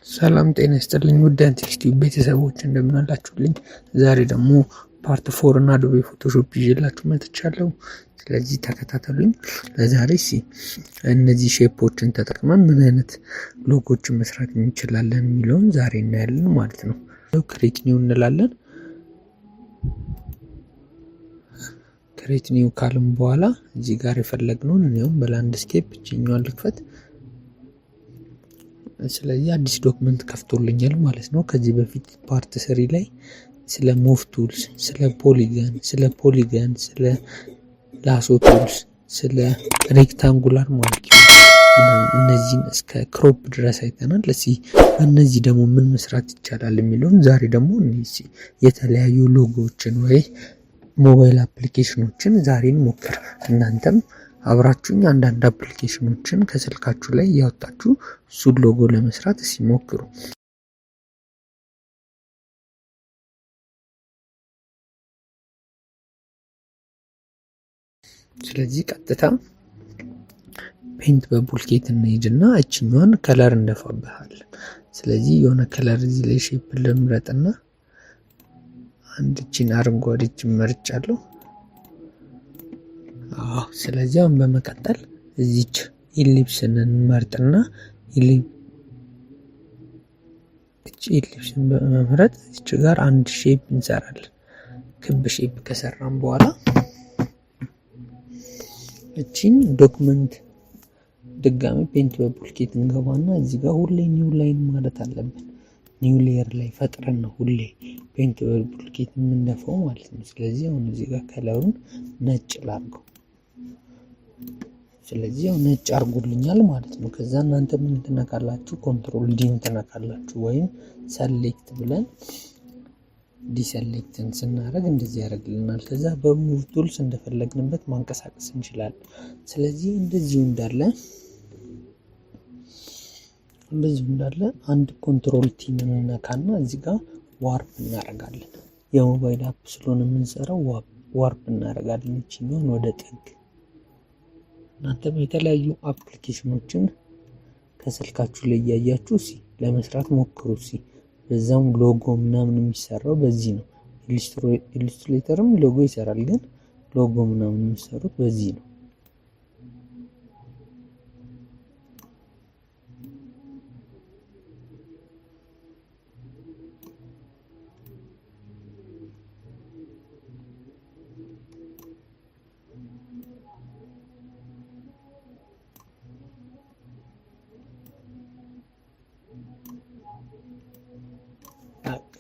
ሰላም ጤና ይስጥልኝ ውድ አንቲክስቲቭ ቤተሰቦች እንደምን አላችሁልኝ? ዛሬ ደግሞ ፓርት 4 እና አዶቤ ፎቶሾፕ ይዤላችሁ መጥቻለሁ። ስለዚህ ተከታተሉኝ። ለዛሬ እነዚህ ሼፖችን ተጠቅመን ምን አይነት ሎጎችን መስራት እንችላለን የሚለውን ዛሬ እናያለን ማለት ነው። ክሬት ኒው እንላለን። ክሬት ኒው ካልን በኋላ እዚህ ጋር የፈለግነውን እኔውም በላንድስኬፕ እችኛዋን ልክፈት። ስለዚህ አዲስ ዶክመንት ከፍቶልኛል ማለት ነው። ከዚህ በፊት ፓርት 3 ላይ ስለ ሙቭ ቱልስ፣ ስለ ፖሊገን፣ ስለ ላሶ ቱልስ፣ ስለ ሬክታንጉላር ማርኪንግ እነዚህን እስከ ክሮፕ ድረስ አይተናል። እነዚህ ደግሞ ምን መስራት ይቻላል የሚለውን ዛሬ ደግሞ የተለያዩ ሎጎዎችን ወይ ሞባይል አፕሊኬሽኖችን ዛሬ እንሞክር። እናንተም አብራችሁኝ አንዳንድ አፕሊኬሽኖችን ከስልካችሁ ላይ ያወጣችሁ እሱን ሎጎ ለመስራት ሲሞክሩ። ስለዚህ ቀጥታ ፔንት በቡልኬት እንሄድና እችኛዋን ከለር እንደፋበታለን። ስለዚህ የሆነ ከለር እዚህ ላይ ሼፕ ልምረጥና አንድ እቺን አረንጓዴ እቺን መርጫለሁ። ስለዚህ አሁን በመቀጠል እዚች ኢሊፕስን እንመርጥና ኢሊፕስን በመምረጥ እዚች ጋር አንድ ሼፕ እንሰራለን። ክብ ሼፕ ከሰራን በኋላ እቺን ዶክመንት ድጋሚ ፔንት በቡልኬት እንገባና እዚህ ጋር ሁሌ ኒው ላይን ማለት አለብን። ኒው ሌየር ላይ ፈጥረን ነው ሁሌ ፔንት በቡልኬት የምንደፋው ማለት ነው። ስለዚህ አሁን እዚህ ጋር ከለሩን ነጭ ላድርገው። ስለዚህ አሁን ነጭ አድርጎልኛል ማለት ነው። ከዛ እናንተ ምን ትነካላችሁ? ኮንትሮል ዲን ትነካላችሁ ወይም ሰሌክት ብለን ዲሰሌክትን ስናደርግ እንደዚህ ያደርግልናል። ከዛ በሙቭ ቱልስ እንደፈለግንበት ማንቀሳቀስ እንችላለን። ስለዚህ እንደዚሁ እንዳለ አንድ ኮንትሮል ቲን እንነካና እዚህ ጋር ዋርፕ እናደርጋለን። የሞባይል አፕ ስለሆነ የምንሰራው ዋርፕ እናደርጋለን እቺኛውን ወደ ጥግ። እናንተም የተለያዩ አፕሊኬሽኖችን ከስልካችሁ ላይ እያያችሁ ለመስራት ሞክሩ። በዛም ሎጎ ምናምን የሚሰራው በዚህ ነው። ኢሉስትሬተርም ሎጎ ይሰራል፣ ግን ሎጎ ምናምን የሚሰሩት በዚህ ነው።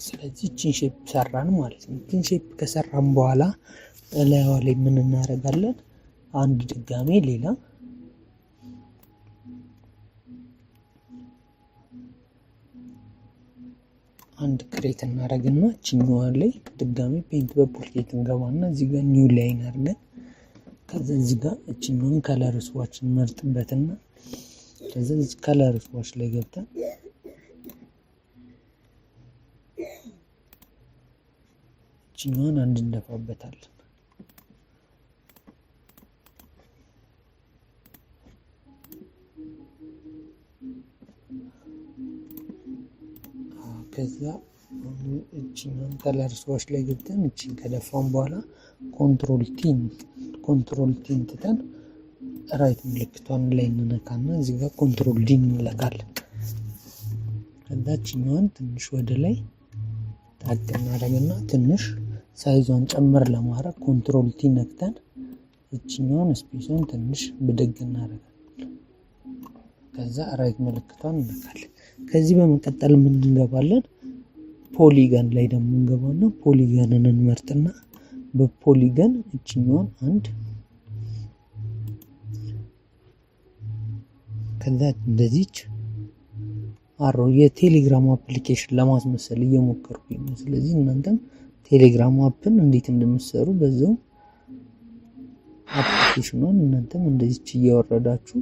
ስለዚህ እቺን ሼፕ ሰራን ማለት ነው። እቺን ሼፕ ከሰራን በኋላ እላይዋ ላይ ምን እናደርጋለን? አንድ ድጋሜ ሌላ አንድ ክሬት እናደርግና እቺኛዋ ላይ ድጋሜ ፔንት በቡልኬት እንገባና እዚህ ጋር ኒው ላይን አድርገን ከዛ እዚህ ጋር እቺኛውን ከለር ስዋች እንመርጥበትና ከዛ እዚህ ከለር ስዋች ላይ ገብተን እቺኛውን አንድ እንደፋበታለን። ከዛ እቺኛውን ከለር ስዋች ላይ ገብተን እቺን ከደፋን በኋላ ኮንትሮል ቲን ትተን ራይት ምልክቷን ላይ እንነካና እዚህ ጋር ኮንትሮል ዲ እንለካለን። ከዛ እቺኛውን ትንሽ ወደ ላይ ታቅ እናደርግና ትንሽ ሳይዟን ጨምር ለማድረግ ኮንትሮል ቲ ነክተን እቺኛውን ስፔሱን ትንሽ ብድግ እናደርጋለን። ከዛ ራይት ምልክቷን እንነካለን። ከዚህ በመቀጠል ምን እንገባለን? ፖሊገን ላይ ደግሞ እንገባና ፖሊገንን እንመርጥና በፖሊገን እቺኛውን አንድ ከዛ እንደዚች የቴሌግራም አፕሊኬሽን ለማስመሰል እየሞከርኩኝ ነው። ስለዚህ እናንተም ቴሌግራም አፕን እንዴት እንደምትሰሩ በዛው አፕሊኬሽኑን እናንተም እንደዚች እያወረዳችሁ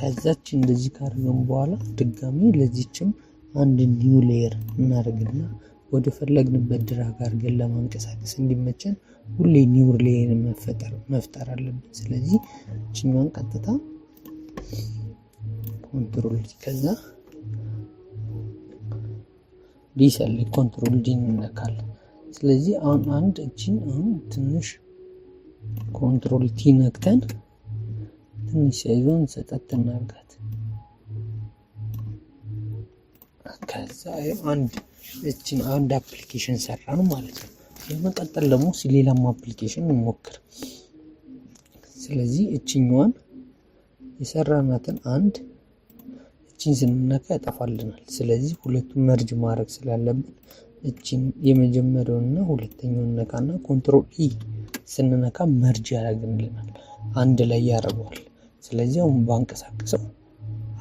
ከዛች እንደዚህ ካደረግን በኋላ ድጋሚ ለዚችም አንድ ኒው ሌየር እናደርግና ወደ ፈለግንበት ድራግ አድርገን ለማንቀሳቀስ እንዲመቸን ሁሌ ኒው ሌየር መፍጠር አለብን። ስለዚህ እችኛዋን ቀጥታ ኮንትሮል ከዛ ዲሰሌክት ኮንትሮል ዲ እንነካለን። ስለዚህ አሁን አንድ እቺን አሁን ትንሽ ኮንትሮል ቲ ነክተን ትንሽ ሳይዞን ሰጠት እናርጋት። ከዛ እቺን አንድ አፕሊኬሽን ሰራን ማለት ነው። በመቀጠል ደግሞ ሌላም አፕሊኬሽን እንሞክር። ስለዚህ እቺኛዋን የሰራናትን እቺን ስንነካ ያጠፋልናል። ስለዚህ ሁለቱም መርጅ ማድረግ ስላለብን እቺን የመጀመሪያውንና ሁለተኛውን ነካና ኮንትሮል ኢ ስንነካ መርጅ ያደርግልናል፣ አንድ ላይ ያደርገዋል። ስለዚህ አሁን ባንቀሳቀሰው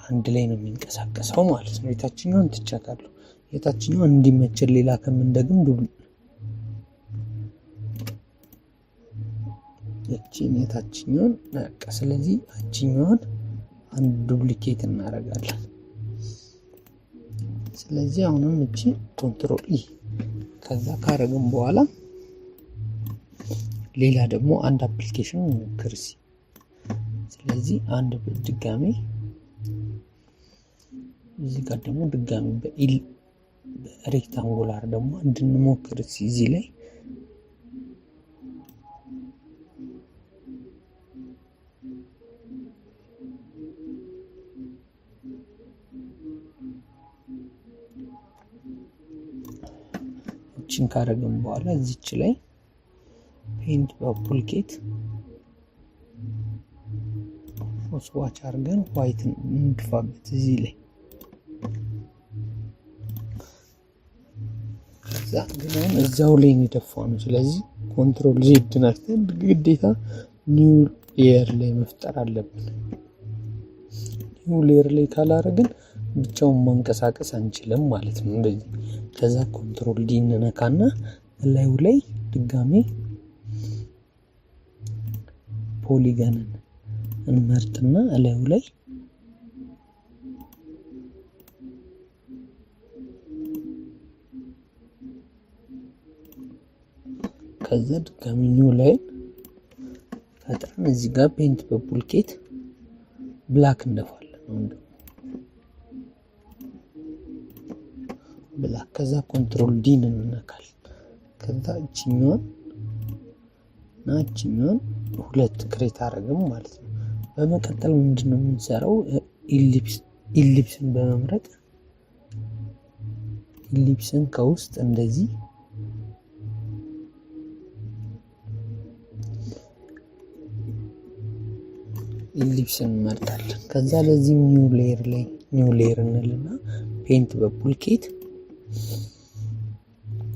አንድ ላይ ነው የሚንቀሳቀሰው ማለት ነው። የታችኛውን ትቻካለሁ። የታችኛውን እንዲመቸን ሌላ ከምንደግም እቺን የታችኛውን ነካ። ስለዚህ እቺኛውን አንድ ዱፕሊኬት እናደርጋለን። ስለዚህ አሁንም እቺ ኮንትሮል ኢ ከዛ ካረግን በኋላ ሌላ ደግሞ አንድ አፕሊኬሽን እንሞክር። ስለዚህ አንድ ድጋሚ እዚህ ጋር ደግሞ ድጋሚ በሬክታንጉላር ደግሞ እንድንሞክር እዚህ ላይ እቺን ካረግን በኋላ እዚች ላይ ፔንት በፑልኬት ስዋች አድርገን ዋይት እንድፋበት እዚህ ላይ ከዛ ግን እዛው ላይ እንደፋው ነው። ስለዚህ ኮንትሮል ዜድ ነክተን ግዴታ ኒው ሌየር ላይ መፍጠር አለብን። ኒው ሌየር ላይ ካላረግን ብቻውን ማንቀሳቀስ አንችልም ማለት ነው። እንደዚህ ከዛ ኮንትሮል ዲ እንነካና ላዩ ላይ ድጋሜ ፖሊገንን እንመርጥና ላዩ ላይ ከዛ ድጋሚ ኒው ላይ ፈጥረን እዚህ ጋር ፔንት በፑልኬት ብላክ እንደፋለን ነው ብላክ። ከዛ ኮንትሮል ዲ እንነካለን። ከዛ እቺኛውን ሁለት ክሬት አደረግን ማለት ነው። በመቀጠል ምንድነው የምንሰራው? ኢሊፕስን በመምረጥ ኢሊፕስን ከውስጥ እንደዚህ ኢሊፕስን እንመርጣለን። ከዛ ለዚህ ኒው ሌየር እንልና ፔንት በፑልኬት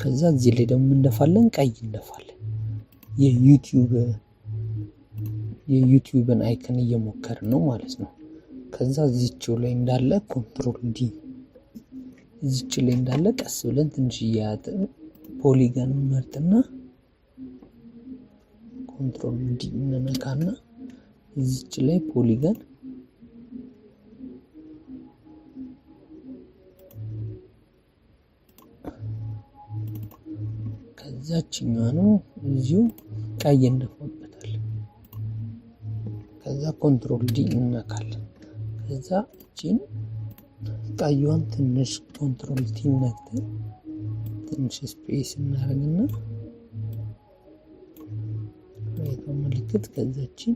ከዛ እዚህ ላይ ደግሞ እንደፋለን፣ ቀይ እንደፋለን። የዩቲዩብን አይከን እየሞከርን ነው ማለት ነው። ከዛ እዚችው ላይ እንዳለ ኮንትሮል ዲ እዚች ላይ እንዳለ ቀስ ብለን ትንሽ እያያጥን ፖሊገን መርጥና ኮንትሮል ዲ እንነካና እዚች ላይ ፖሊገን ከዛችኛው ነው እዚሁ ቀይ እንደፋበታለን። ከዛ ኮንትሮል ዲ እንነካለን። ከዛ እቺን ቀይዋን ትንሽ ኮንትሮል ቲ ነክተን ትንሽ ስፔስ እናደርግና ራይት ምልክት ከዛችን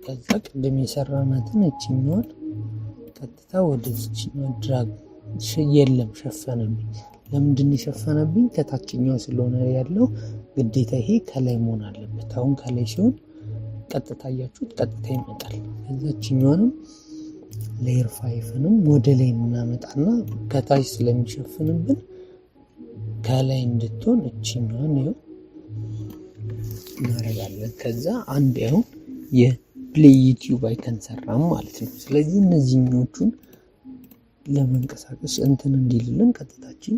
ከዛ ቅድም የሰራናትን እቺኛዋን ቀጥታ ወደዚህኛው ድራግ የለም ሸፈነብኝ። ለምንድን የሸፈነብኝ? ከታችኛው ስለሆነ ያለው ግዴታ ይሄ ከላይ መሆን አለበት። አሁን ከላይ ሲሆን ቀጥታ አያችሁት፣ ቀጥታ ይመጣል። ከዛችኛውንም ሌየር 5ንም ወደ ላይ እናመጣና ከታች ስለሚሸፍንብን ከላይ እንድትሆን እቺኛዋን ይኸው እናደርጋለን። ከዛ አንድ አሁን የፕሌይ ዩቲዩብ አይከን ሰራም ማለት ነው። ስለዚህ እነዚህኞቹን ለመንቀሳቀስ እንዲልልን ቀጥታችን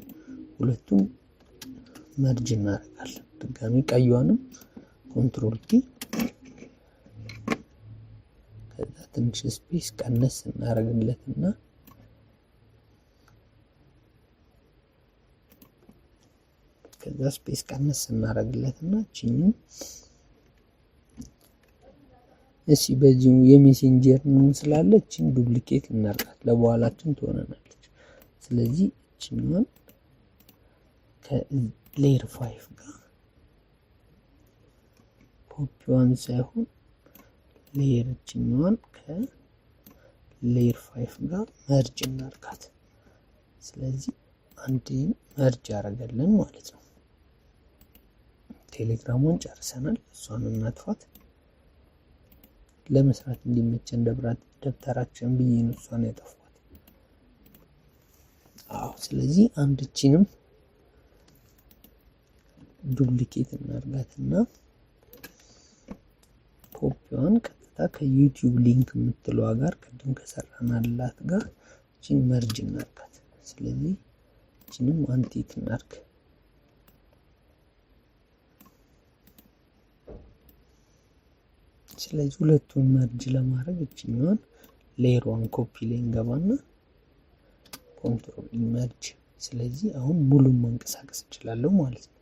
ሁለቱም መርጅ እናደርጋለን። ድጋሚ ቀይዋንም ኮንትሮል ቲ ትንሽ ስፔስ ቀነስ እናደርግለትና ከዛ ስፔስ ቀነስ እናደርግለትና እቺን እሺ በዚሁ የሜሴንጀር ስላለች እቺን ዱፕሊኬት እናርጋት ለበኋላችን ትሆነናለች። ስለዚህ እቺን ከሌየር 5 ጋር ኮፒዋን ሳይሆን ሌየር እቺኛዋን ከሌየር 5 ጋር መርጅ እናርጋት። ስለዚህ አንዴን መርጅ ያደርገልን ማለት ነው። ቴሌግራሙን ጨርሰናል። እሷን እናጥፋት። ለመስራት እንዲመቸን ደብተራችን ብዬ ነው እሷን ያጠፋት። ስለዚህ አንድ እቺንም ዱፕሊኬት እናርጋትና ኮፒዋን ቀጥታ ከዩቲዩብ ሊንክ የምትለዋ ጋር ቅድም ከሰራናላት ጋር እቺን መርጅ እናርጋት። ስለዚህ እቺንም አንቲክ እናርግ። ስለዚህ ሁለቱን መርጅ ለማድረግ እቺኛዋን ሌየሯን ኮፒ ላይ እንገባና ኮንትሮል መርጅ። ስለዚህ አሁን ሙሉን መንቀሳቀስ እችላለሁ ማለት ነው።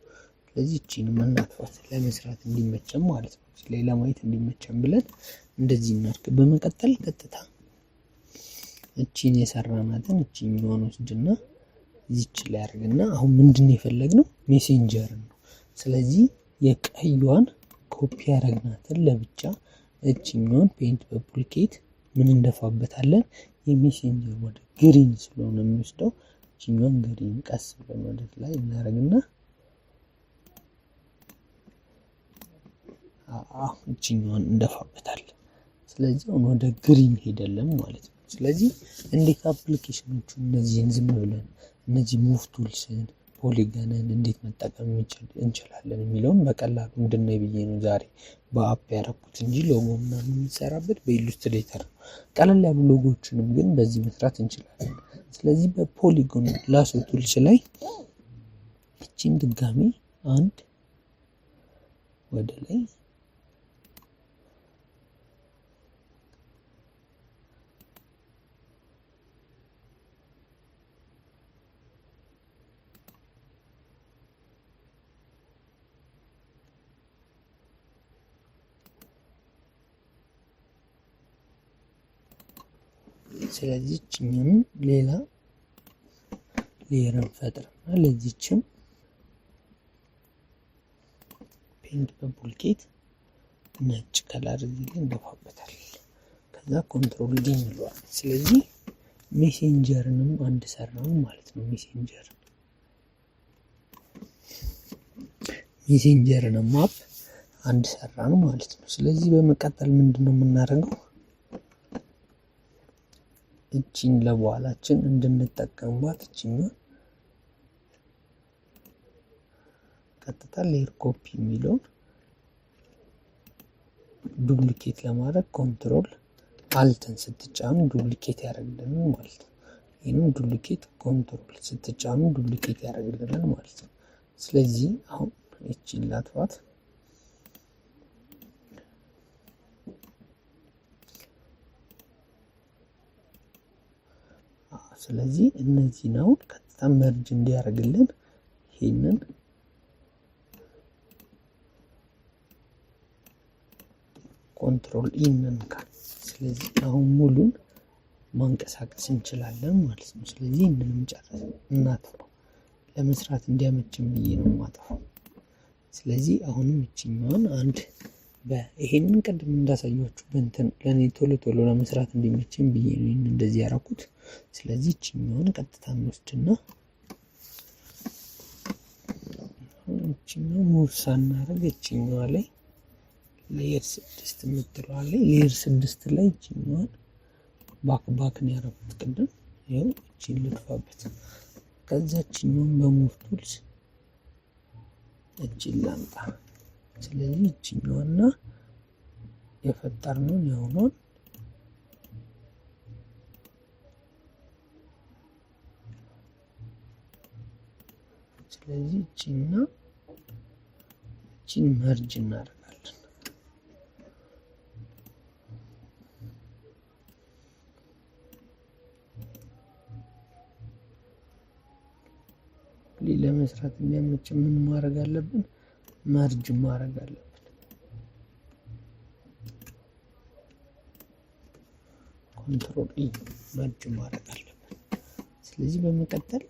ስለዚህ እቺንም እናጥፋት ለመስራት እንዲመቸን ማለት ነው። ሌላ ማየት እንዲመቸን ብለን እንደዚህ እናርግ። በመቀጠል ቀጥታ እቺን የሰራናትን እቺኛዋን ወስድና እዚች ላይ አድርግና አሁን ምንድነው የፈለግነው? ሜሴንጀር ነው። ስለዚህ የቀዩዋን ኮፒ ያደረግናትን ለብቻ እቺኛዋን ፔንት በፑልኬት ምን እንደፋበታለን? የሜሴንጀር ወደ ግሪን ስለሆነ የሚወስደው እቺኛዋን ግሪን ቀስ ብለን ወደ ላይ እናደርግና እቺኛዋን እንደፋበታለን። ስለዚህ አሁን ወደ ግሪን ሄደለም ማለት ነው። ስለዚህ እንዴት አፕሊኬሽኖቹ እነዚህን ዝም ብለን እነዚህ ሙቭ ቱልስን ፖሊገንን እንዴት መጠቀም እንችላለን የሚለውን በቀላሉ እንድናይ ብዬ ነው ዛሬ በአፕ ያደረኩት እንጂ ሎጎ ምናምን የምንሰራበት በኢሉስትሬተር ነው። ቀለል ያሉ ሎጎዎችንም ግን በዚህ መስራት እንችላለን። ስለዚህ በፖሊጎን ላሶ ቱልስ ላይ እቺን ድጋሚ አንድ ወደ ላይ ስለዚህ እቺን ሌላ ሌየርን ፈጥረና ለዚህችም ፔንት በፑልኬት ነጭ ከለር እዚህ እንደፋበታል። ከዛ ኮንትሮል ዲ እንለዋለን። ስለዚህ ሜሴንጀርንም አንድ ሰራን ማለት ነው። ሜሴንጀርንም አፕ አንድ ሰራን ማለት ነው። ስለዚህ በመቀጠል ምንድነው የምናደርገው? እቺን ለበኋላችን እንድንጠቀምባት እቺን ቀጥታ ሌየር ኮፒ የሚለውን ዱፕሊኬት ለማድረግ ኮንትሮል አልትን ስትጫኑ ዱፕሊኬት ያደርግልናል ማለት ነው። ይሄንን ዱፕሊኬት ኮንትሮል ስትጫኑ ዱፕሊኬት ያደርግልናል ማለት ነው። ስለዚህ አሁን እቺን ላጥፋት። ስለዚህ እነዚህ ነው ቀጥታ መርጅ እንዲያደርግልን ይሄንን ኮንትሮል ኢ እንነካለን። ስለዚህ አሁን ሙሉን ማንቀሳቀስ እንችላለን ማለት ነው። ስለዚህ ምንም ጨረስ እናጥፋው። ለመስራት እንዲያመችን ብዬ ነው ማጥፋው። ስለዚህ አሁንም እቺኛዋን አንድ ይሄንን ቅድም እንዳሳያችሁ በእንትን ለኔ ቶሎ ለመስራት እንዲመችን ብዬ ነው ይሄን እንደዚህ ያደረኩት። ስለዚህ እቺኛዋን ቀጥታ እንወስድና እቺኛው ሙቭ ሳናደርግ እቺኛዋ ላይ ሌየር 6 የምትለዋ ላይ ሌየር 6 ላይ እቺኛዋን ባክ ነው ያደረኩት ቅድም። ይሄው እቺን ልጥፋበት። ከዛ እቺኛዋን በሙቭ ቱልስ እቺን ላምጣ። ስለዚህ እቺኛዋና የፈጠርነውን ያውነውን ስለዚህ እቺና እቺን መርጅ እናደርጋለን። ለመስራት የሚያመች ምን ማድረግ አለብን? መርጅ ማድረግ አለብን። ኮንትሮል ኢ መርጅ ማድረግ አለብን። ስለዚህ በመቀጠል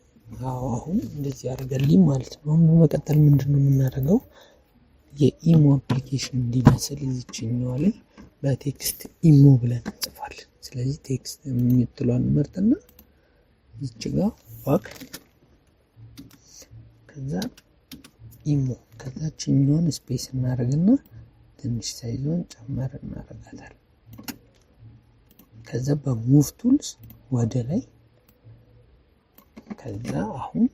አሁን እንደዚህ አድርገልኝ ማለት ነው። አሁን በመቀጠል ምንድነው የምናደርገው? የኢሞ አፕሊኬሽን እንዲመስል እዚችኛዋ ላይ በቴክስት ኢሞ ብለን እንጽፋለን። ስለዚህ ቴክስት የምትሏን መርጥና እዚች ጋር ባክ ከዛ ኢሞ ከዛችኛውን ስፔስ እናደርግና ትንሽ ሳይዞን ጨመር እናደርጋታለን። ከዛ በሙቭ ቱልስ ወደ ላይ ከዛ አሁን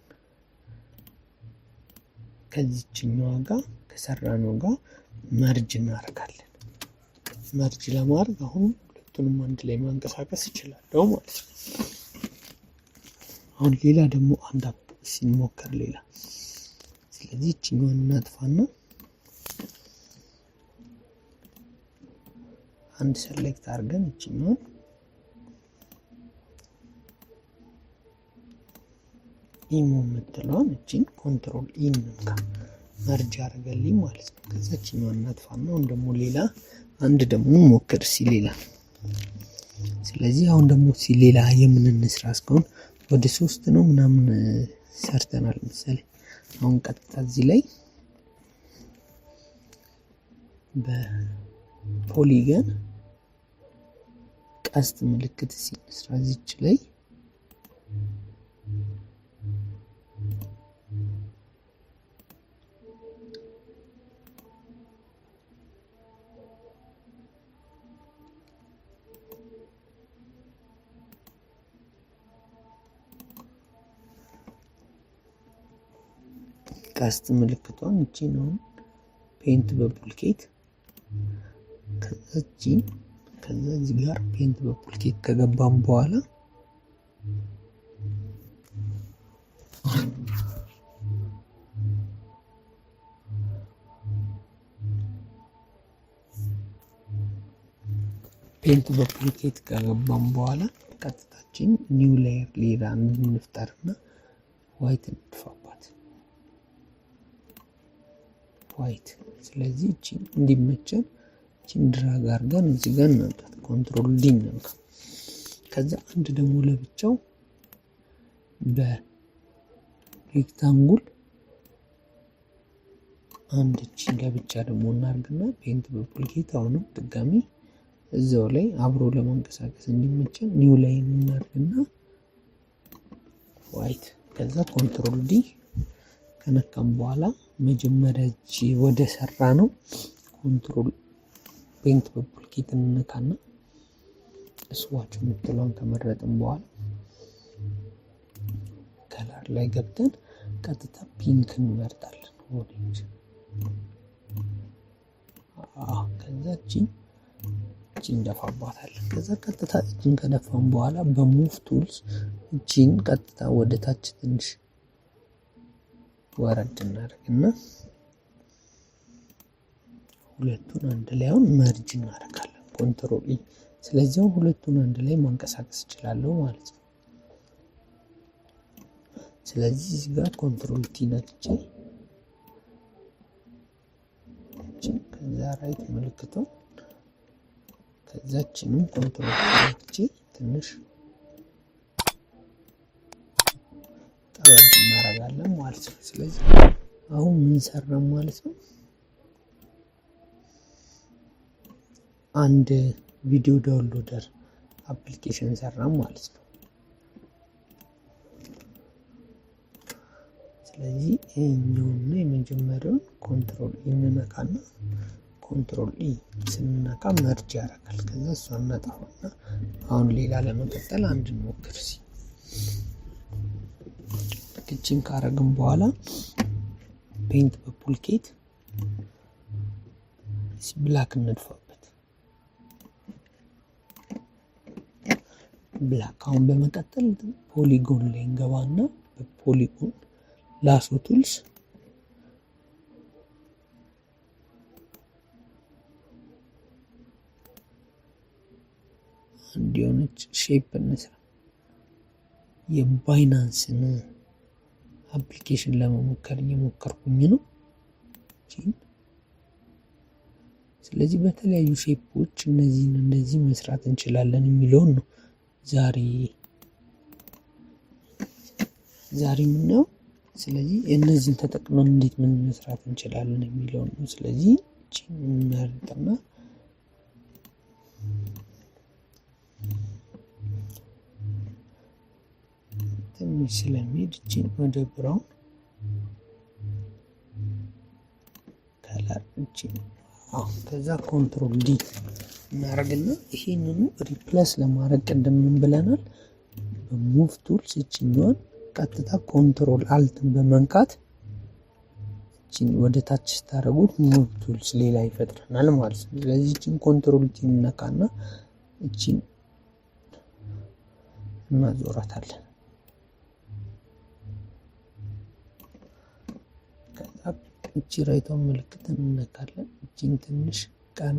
ከዚችኛዋ ጋር ከሰራነው ጋር መርጅ እናደርጋለን። መርጅ ለማድረግ አሁን ሁለቱንም አንድ ላይ ማንቀሳቀስ ይችላለሁ ማለት ነው። አሁን ሌላ ደግሞ አንድ አፕ ሲሞከር ሌላ። ስለዚህ እችኛዋን እናጥፋና አንድ ሰሌክት አድርገን እችኛዋን ኢሞ የምትለዋን እችን ኮንትሮል ኢ እንንካ መርጅ አድርገልኝ ማለት ነው። ከዛ እችኛዋን እናጥፋና አሁን ደግሞ ሌላ አንድ ደግሞ ሞክር ሌላ። ስለዚህ አሁን ደግሞ ሌላ የምንስራ እስካሁን ወደ 3 ነው ምናምን ሰርተናል መሰለኝ። አሁን ቀጥታ እዚህ ላይ በፖሊገን ቀስት ምልክት ሲነስራ እዚች ላይ ቀስት ምልክቷን እቺ ነው ፔንት በቡልኬት ከዛ እዚህ ጋር ፔንት በቡልኬት ከገባም በኋላ ፔንት በቡልኬት ከገባም በኋላ ቀጥታችን ኒው ሌየር ሌላ እንፍጠርና ዋይት እንጥፋባት ዋይት። ስለዚህ እቺ እንዲመቸን እቺን ድራግ አድርገን እዚህ ጋር እናምጣት። ኮንትሮል ዲ እንንካ። ከዛ አንድ ደግሞ ለብቻው በሬክታንጉል አንድ እቺ ለብቻ ደግሞ እናርግና ፔንት በቡልኬት አሁንም ድጋሚ እዛው ላይ አብሮ ለማንቀሳቀስ እንዲመቸን ኒው ላይ እናርግና ዋይት። ከዛ ኮንትሮል ዲ ከነካም በኋላ መጀመሪያ እጂ ወደ ሰራ ነው ኮንትሮል ፔንት በቡልኬት እንነካና ስዋች የምትለውን ከመረጥን በኋላ ከለር ላይ ገብተን ቀጥታ ፒንክ እንመርጣለን። ኦሬንጅ ከዛ እቺን እንደፋባታለን። ከዛ ቀጥታ እቺን ከደፋን በኋላ በሙቭ ቱልስ እቺን ቀጥታ ወደ ታች ትንሽ ወረድ እናደርግና ሁለቱን አንድ ላይ አሁን መርጅ እናደርጋለን። ኮንትሮል ኢ። ስለዚህ ሁለቱን አንድ ላይ ማንቀሳቀስ እችላለሁ ማለት ነው። ስለዚህ እዚህ ጋር ኮንትሮል ቲ ነክቼ ከዛ ራይት ምልክቱ ከዛችንም ኮንትሮል ቲ ነክቼ ትንሽ ጠበብ እናደርጋለን ማለት ነው። ስለዚህ አሁን ምን ሰራን ማለት ነው? አንድ ቪዲዮ ዳውንሎደር አፕሊኬሽን ሰራን ማለት ነው። ስለዚህ ይሄኛውና የመጀመሪያውን ኮንትሮል ኢ እንነካና ኮንትሮል ኢ ስንነካ መርጅ ያደርጋል። ከዛ እሷን እናጠፋና አሁን ሌላ ለመቀጠል አንድ እንሞክር። እቺን ካረግን በኋላ ፔንት በቡልኬት ብላክ እንድፋበት ብላክ። አሁን በመቀጠል ፖሊጎን ላይ እንገባና በፖሊጎን ላሶ ቱልስ እንዲሆነች ሼፕ እንስራ። የባይናንስን አፕሊኬሽን ለመሞከር እየሞከርኩኝ ነው። ስለዚህ በተለያዩ ሼፖች እነዚህን እንደዚህ መስራት እንችላለን የሚለውን ነው ዛሬ የምናየው። ስለዚህ እነዚህን ተጠቅመን እንዴት ምን መስራት እንችላለን የሚለውን ነው። ስለዚህ እቺን እንመርጥና ትንሽ ስለሚሄድ እቺን ወደ ብራውን ከለር እቺን ከዛ ኮንትሮል ዲ እናደርግና ይሄንኑ ሪፕሌስ ለማድረግ ቅድም ምን ብለናል? በሙቭ ቱልስ እቺኛዋን ቀጥታ ኮንትሮል አልትን በመንካት እቺን ወደ ታች ስታደርጉት ሙቭ ቱልስ ሌላ ይፈጥረናል ማለት ነው። ስለዚህ እቺን ኮንትሮል ቲ እንነካና እቺን እናዞራታለን። ከዛ እቺ ራይቷን ምልክት እንነካለን። እቺን ትንሽ ቀና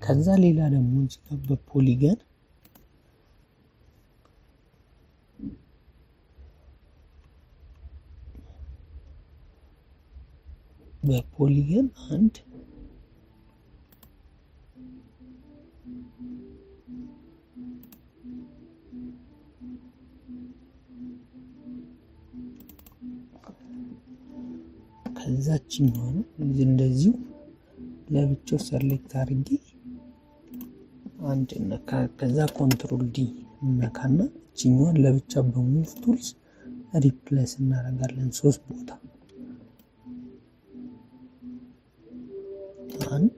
ከዛ ሌላ ደግሞ እዚህ ጋር በፖሊገን አንድ ከዛችኛው ነው እንደዚሁ ለብቻው ሰሌክት አድርጌ አንድ ነካ። ከዛ ኮንትሮል ዲ ነካና እቺኛዋን ለብቻ በሙቭ ቱልስ ሪፕሌስ እናደርጋለን 3 ቦታ አንድ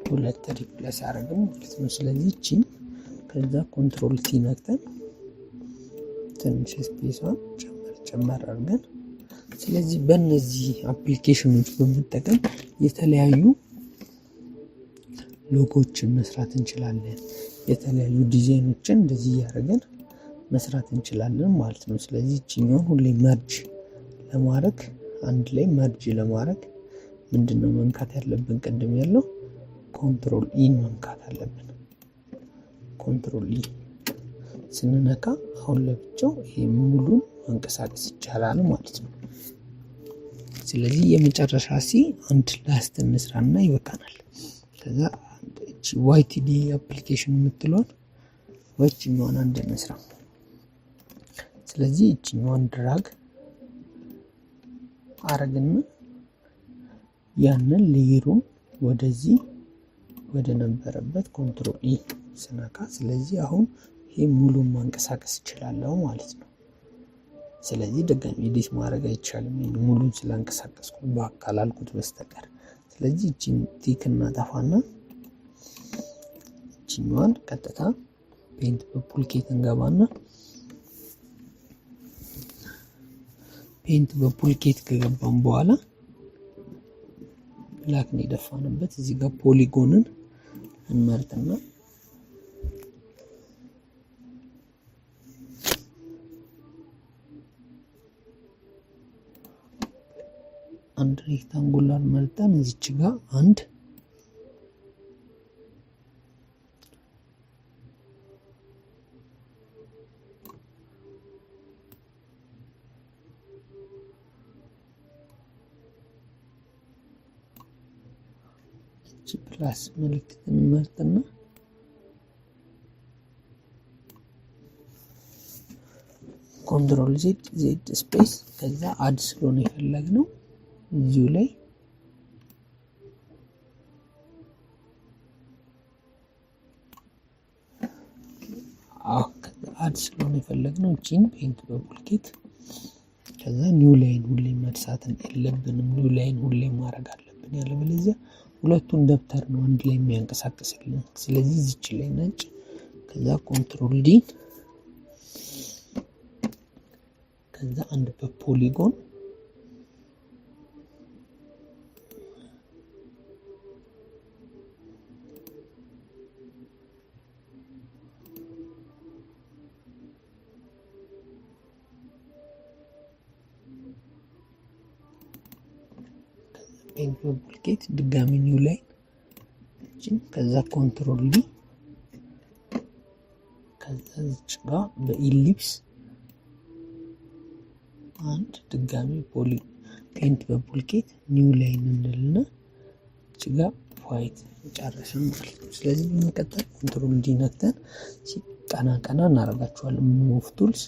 2 ሪፕሌስ አደረግን ማለት ነው። ስለዚህ እቺን ከዛ ኮንትሮል ቲ ነክተን ትንሽ ስፔሷን ጨመር አድርገን ስለዚህ በእነዚህ አፕሊኬሽኖች በመጠቀም የተለያዩ ሎጎችን መስራት እንችላለን። የተለያዩ ዲዛይኖችን እንደዚህ እያደረገን መስራት እንችላለን ማለት ነው። ስለዚህ እቺኛውን ሁሌ መርጅ ለማድረግ አንድ ላይ መርጅ ለማድረግ ምንድነው መንካት ያለብን? ቅድም ያለው ኮንትሮል ኢ መንካት አለብን። ኮንትሮል ኢ ስንነካ አሁን ለብቻው ይሄ ሙሉን መንቀሳቀስ ይቻላል ማለት ነው። ስለዚህ የመጨረሻ አንድ ላስት እንስራና ይበቃናል። ከዛ እቺ ዋይቲዲ አፕሊኬሽን የምትለውን ወይችኛዋን አንድ እንስራ። ስለዚህ እቺኛዋን ድራግ አረግና ያንን ሌየሩን ወደዚህ ወደ ነበረበት ኮንትሮል ኢ ስነካ ስለዚህ አሁን ይሄ ሙሉን ማንቀሳቀስ ይችላል ማለት ነው። ስለዚህ ድጋሚ ኤዲት ማድረግ አይቻልም ሙሉን ስላንቀሳቀስኩ በአካል አልኩት በስተቀር። ስለዚህ እቺን ቲክ እናጠፋና እቺኛዋን ቀጥታ ፔንት በፑልኬት እንገባና ፔንት በፑልኬት ከገባን በኋላ ብላክ ነው የደፋንበት እዚህ ጋር ፖሊጎንን እንመርጥና አንድ ሬክታንጉላር መርጠን እዚች ጋር አንድ ፕላስ ምልክት እንመርጥና ኮንትሮል ዜድ ስፔስ ከዛ አድ ስለሆነ የፈለግነው እዚሁ ላይ አድ ስለሆነ የፈለግነው እቺን ፔንት በፑልኬት ከዛ ኒው ላይን ሁሌ መርሳትን የለብንም። ኒው ላይን ሁሌ ማድረግ አለብን፣ ያለበለዚያ ሁለቱን ደብተር ነው አንድ ላይ የሚያንቀሳቅስልን። ስለዚህ እዚች ላይ ነጭ ከዛ ኮንትሮል ዲ ከዛ አንድ በፖሊጎን ፔንት በቡልኬት ድጋሚ ኒው ላይን ከዛ ኮንትሮል ዲ ከዛ እዚህ ጋር በኢሊፕስ አንድ ድጋሚ ፔንት በቡልኬት ኒው ላይን እንልና እዚህ ጋር ዋይት ጨረስን ማለት ነው። ስለዚህ በመቀጠል ኮንትሮል ዲ ነክተን ቀና ቀና እናደርጋቸዋለን። ሙቭ ቱልስ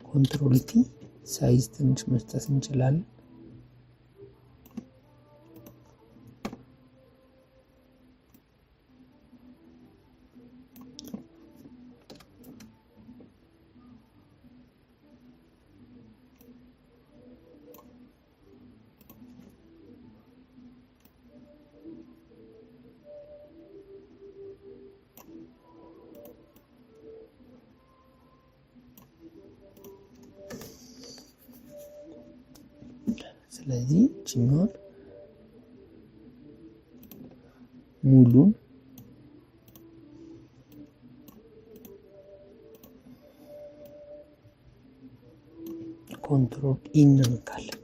ኮንትሮል ቲ ሳይዝ ትንሽ መስጠት እንችላለን። ስለዚህ ቺኛውን ሙሉን ኮንትሮል እንነካለን።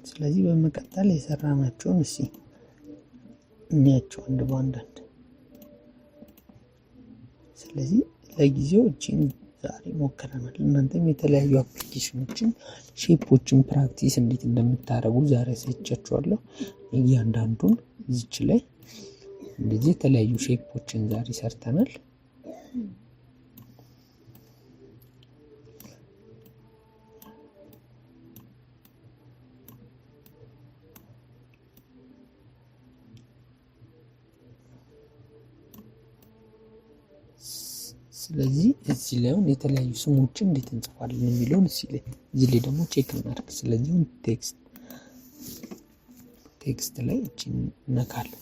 ስለዚህ በመቀጠል የሰራናቸውን እንያቸው አንድ በአንድ። ስለዚህ ለጊዜው እቺን ዛሬ ሞክረናል። እናንተም የተለያዩ አፕሊኬሽኖችን ሼፖችን ፕራክቲስ እንዴት እንደምታደርጉ ዛሬ አሳይቻችኋለሁ። እያንዳንዱን እዚች ላይ እንደዚህ የተለያዩ ሼፖችን ዛሬ ሰርተናል። ስለዚህ እዚህ ላይ የተለያዩ ስሞችን እንዴት እንጽፋለን የሚለውን እዚህ ላይ ደግሞ ቼክ እናድርግ። ስለዚህ ቴክስት ላይ እቺን ነካለሁ።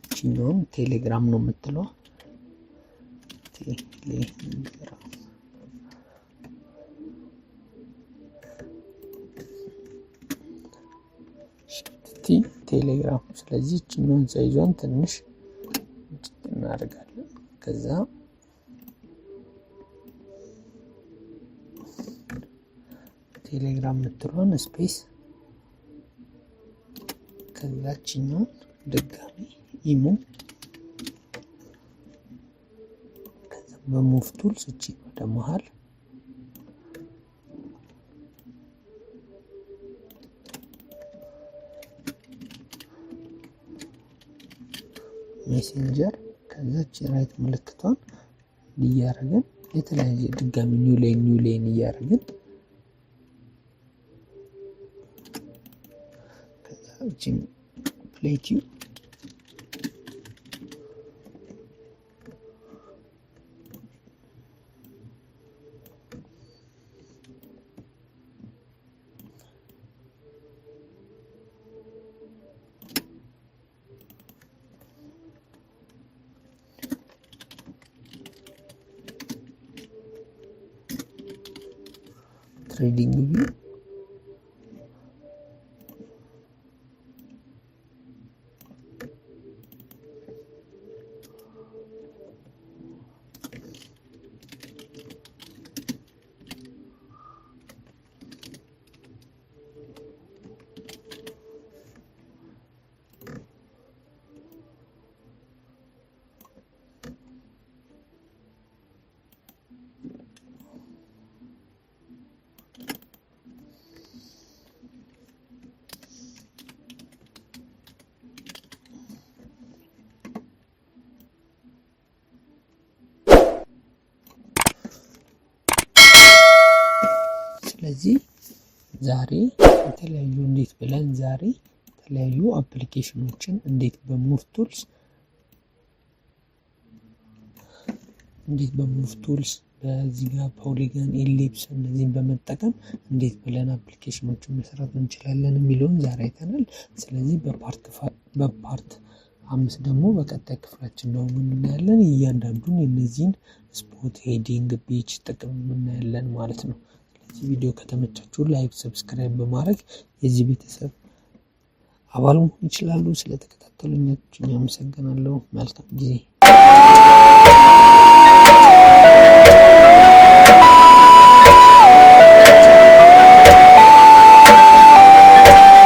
እቺኛውን ቴሌግራም ነው የምትለው ቴሌግራም። ስለዚህ እቺኛውን ሳይዟን ትንሽ እናደርጋለን። ከዛ ቴሌግራም የምትለውን ስፔስ ከዛችኛውን ድጋሚ ኢሞ ከዛ በሙቭ ቱልስ እቺ ወደ መሃል ሜሴንጀር ከዛች ራይት ምልክቷን እያደረግን የተለያየ ድጋሚ ኒው ላይን እያደረግን ከዛችን ፕሌቲው ትሬዲንግ ቪው ስለዚህ ዛሬ የተለያዩ እንዴት ብለን ዛሬ የተለያዩ አፕሊኬሽኖችን እንዴት በሙቭ ቱልስ በዚህ ጋር ፖሊገን ኢሊፕስ እነዚህን በመጠቀም እንዴት ብለን አፕሊኬሽኖችን መስራት እንችላለን የሚለውን ዛሬ አይተናል። ስለዚህ በፓርት 5 ደግሞ በቀጣይ ክፍላችን ነው የምናያለን። እያንዳንዱን የነዚህን ስፖት ሄዲንግ ቢች ጥቅም እናያለን ማለት ነው። ስለዚህ ቪዲዮ ከተመቻችሁ ላይክ፣ ሰብስክራይብ በማድረግ የዚህ ቤተሰብ አባል መሆን ይችላሉ። ስለተከታተሉኝ አመሰግናለሁ። መልካም ጊዜ